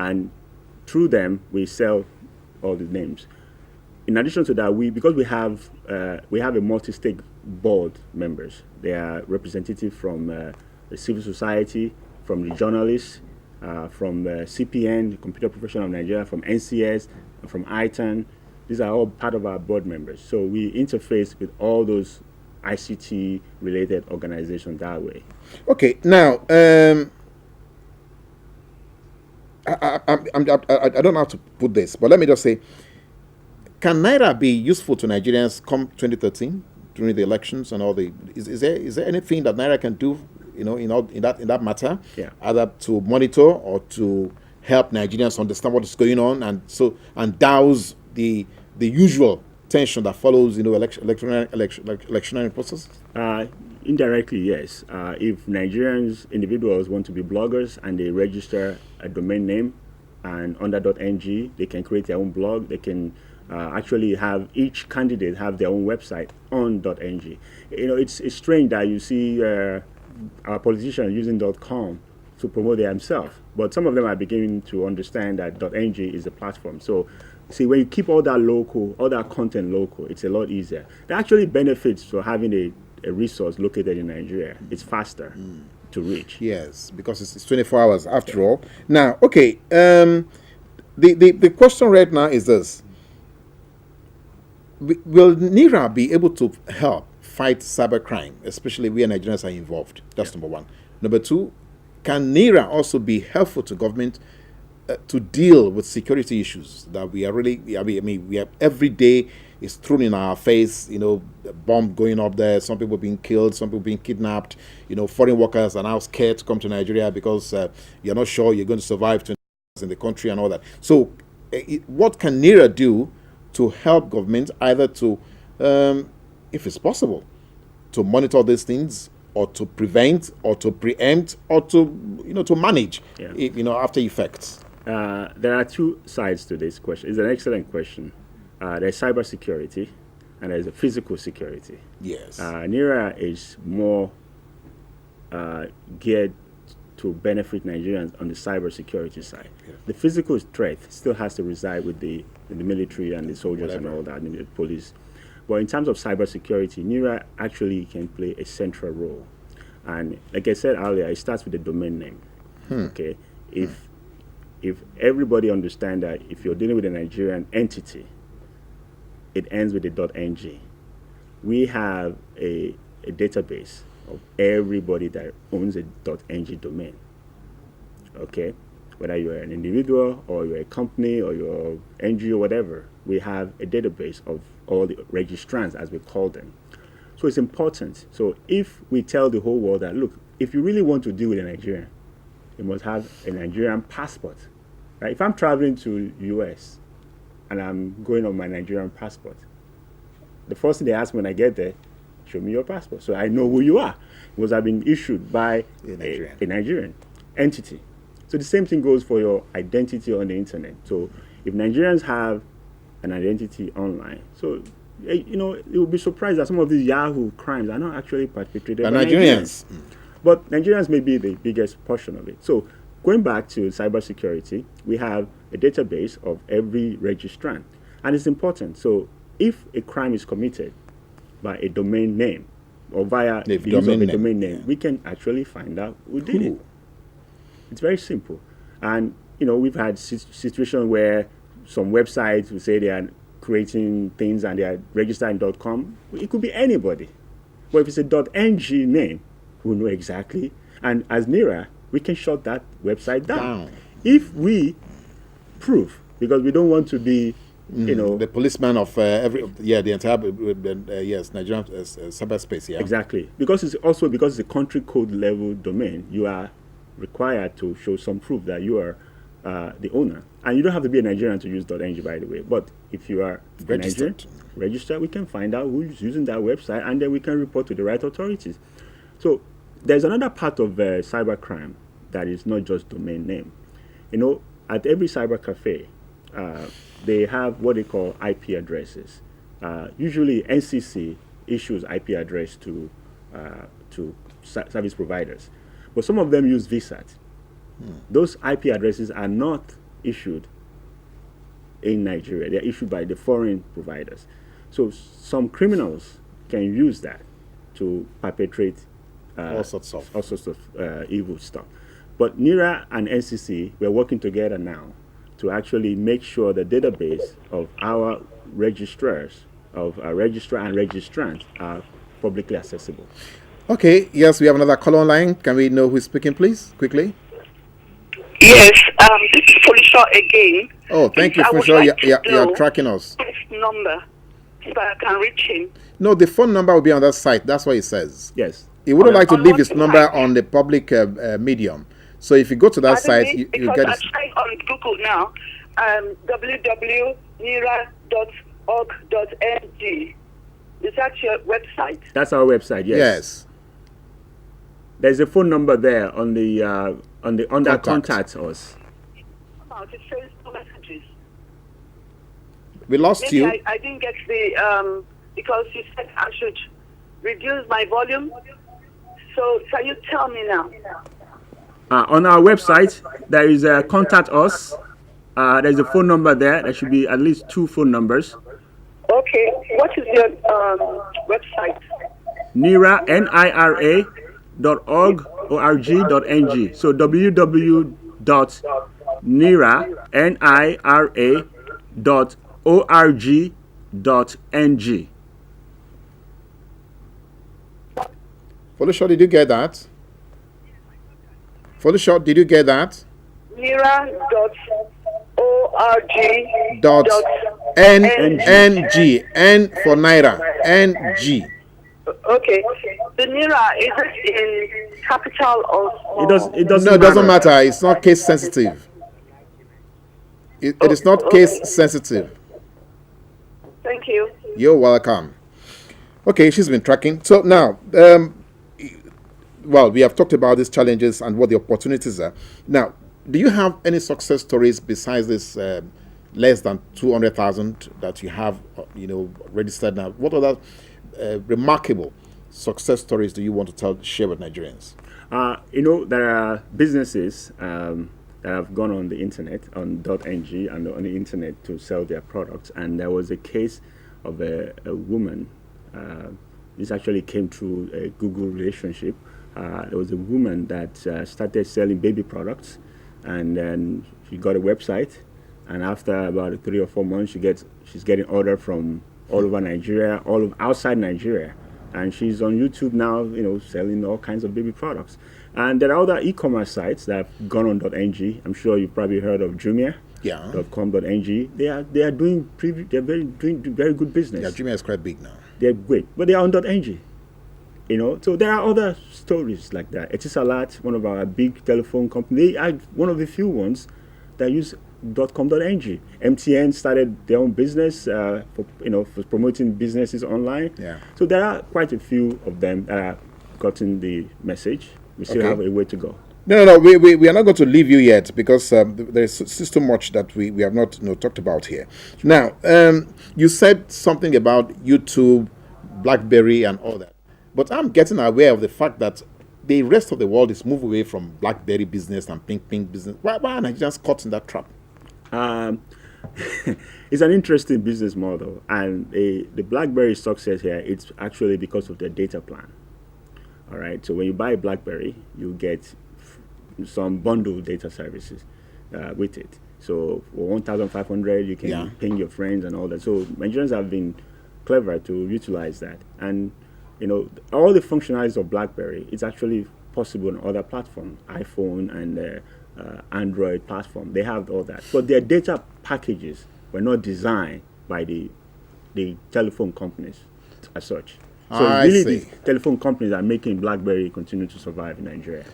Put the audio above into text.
and through them we sell all the names. In addition to that, because we have a multi-stake board members. They are representatives from the civil society, from the journalists, from CPN, the Computer Profession of Nigeria, from NCS, from ITAN. These are all part of our board members. So we interface with all those ICT-related organizations that way. Okay, now I don't know how to put this, but let me just say, can Naira be useful to Nigerians come 2013 during the elections and all the? Is there anything that Naira can do, in that matter, either to monitor or to help Nigerians understand what is going on and douse the usual tension that follows, electionary process? Indirectly, yes. If individuals want to be bloggers and they register a domain name and under .ng, they can create their own blog. They can actually have each candidate have their own website on .ng. It's strange that you see our politicians using .com to promote themselves, but some of them are beginning to understand that .ng is a platform. So, see, when you keep all that content local, it's a lot easier. There are actually benefits to having a resource located in Nigeria. It's faster to reach. Yes, because it's 24 hours after all. Now, okay, the question right now is this. Will NIRA be able to help fight cybercrime, especially where Nigerians are involved? That's number one. Number two, can NIRA also be helpful to government to deal with security issues that we are really, we have every day is thrown in our face, a bomb going up there, some people being killed, some people being kidnapped, foreign workers are now scared to come to Nigeria because you're not sure you're going to survive 20 years in the country and all that. So what can NIRA do to help government either to, if it's possible, to monitor these things or to prevent or to preempt or to, to manage, after effects? There are two sides to this question. It's an excellent question. There's cybersecurity and there's a physical security. Yes. NIRA is more geared to benefit Nigerians on the cybersecurity side. Yeah. The physical threat still has to reside with the military and the soldiers and all that, and the police. But in terms of cybersecurity, NIRA actually can play a central role. And like I said earlier, it starts with the domain name. Okay, if everybody understands that if you're dealing with a Nigerian entity, it ends with a .ng. We have a database of everybody that owns a .ng domain. Okay, whether you're an individual or you're a company or you're NGO, whatever, we have a database of all the registrants, as we call them. So it's important. So if we tell the whole world that, look, if you really want to deal with a Nigerian, you must have a Nigerian passport. Right? If I'm traveling to US and I'm going on my Nigerian passport, the first thing they ask me when I get there, show me your passport. So I know who you are. Because I've been issued by a Nigerian entity. So the same thing goes for your identity on the internet. So if Nigerians have an identity online, so you will be surprised that some of these Yahoo crimes are not actually perpetrated by Nigerians. But Nigerians may be the biggest portion of it. So going back to cybersecurity, we have a database of every registrant. And it's important. So if a crime is committed by a domain name or via the use of a domain name, we can actually find out who did it. It's very simple. And, we've had situations where some websites will say they are creating things and they are registered in .com. It could be anybody. But if it's a .ng name, we'll know exactly. And as NIRA, we can shut that website down. If we prove, because we don't want to be, the policeman of the entire Nigerian cyberspace. Yeah, exactly. Because it's a country code level domain, you are required to show some proof that you are the owner. And you don't have to be a Nigerian to use .ng, by the way. But if you are registered, we can find out who's using that website, and then we can report to the right authorities. So there's another part of cybercrime that is not just domain name. At every cyber cafe, they have what they call IP addresses. Usually, NCC issues IP address to service providers, but some of them use VSAT. Those IP addresses are not issued in Nigeria. They're issued by the foreign providers. So some criminals can use that to perpetrate all sorts of evil stuff. But NIRA and NCC, we're working together now to actually make sure the database of our registrars, of our registrar and registrants, are publicly accessible. Okay, yes, we have another caller online. Can we know who's speaking, please, quickly? Yes, this is Felicia again. Oh, thank you, Felicia. You're tracking us. His number, so I can reach him. No, the phone number will be on that site. That's what it says. Yes. He wouldn't like to On leave what his number site? on the public medium. So if you go to that Pardon site, me? you Because get I it. tried on Google now, www.nira.org.ng. Is that your website? That's our website. Yes. Yes. There's a phone number there on the under contact us. Oh, it says no messages. We lost Maybe you. I didn't get the because you said I should reduce my volume. So can you tell me now? On our website, there is a contact us. There's a phone number there. There should be at least 2 phone numbers. Okay, what is your website? NIRA, NIRA.org.ng. So www.nira.org.ng. Felicia, did you get that? Felicia, did you get that? Nira.org.ng. N for Naira. NG. Okay. The Nira, is it in capital or small? It doesn't No, it doesn't matter. It's not case sensitive. It is not case sensitive. Thank you. You're welcome. Okay, she's been tracking. So now, well, we have talked about these challenges and what the opportunities are. Now, do you have any success stories besides this less than 200,000 that you have, registered now? What other remarkable success stories do you want to share with Nigerians? There are businesses that have gone on the internet, on .ng and on the internet to sell their products. And there was a case of a woman. This actually came through a Google relationship. There was a woman that started selling baby products, and then she got a website. And after about 3 or 4 months, she's getting orders from all over Nigeria, outside Nigeria. And she's on YouTube now, selling all kinds of baby products. And there are other e-commerce sites that have gone on .ng. I'm sure you've probably heard of Jumia. Yeah. .com.ng. They are doing doing very good business. Yeah, Jumia is quite big now. They're great, but they are on .ng. So there are other stories like that. Etisalat, one of our big telephone companies, they are one of the few ones that use .com.ng. MTN started their own business for promoting businesses online. Yeah. So there are quite a few of them that have gotten the message. We still have a way to go. No, we are not going to leave you yet because there's still so much that we have not talked about here. Now, you said something about YouTube, BlackBerry, and all that. But I'm getting aware of the fact that the rest of the world is moving away from BlackBerry business and ping business. Why are Nigerians caught in that trap? It's an interesting business model, and the BlackBerry success here, it's actually because of their data plan. All right, so when you buy a BlackBerry, you get some bundled data services with it. So for 1,500, you can ping your friends and all that. So Nigerians have been clever to utilize that, and all the functionalities of BlackBerry, it's actually possible on other platforms, iPhone and Android platform. They have all that, but their data packages were not designed by the telephone companies as such. So I really, see. the telephone companies are making BlackBerry continue to survive in Nigeria.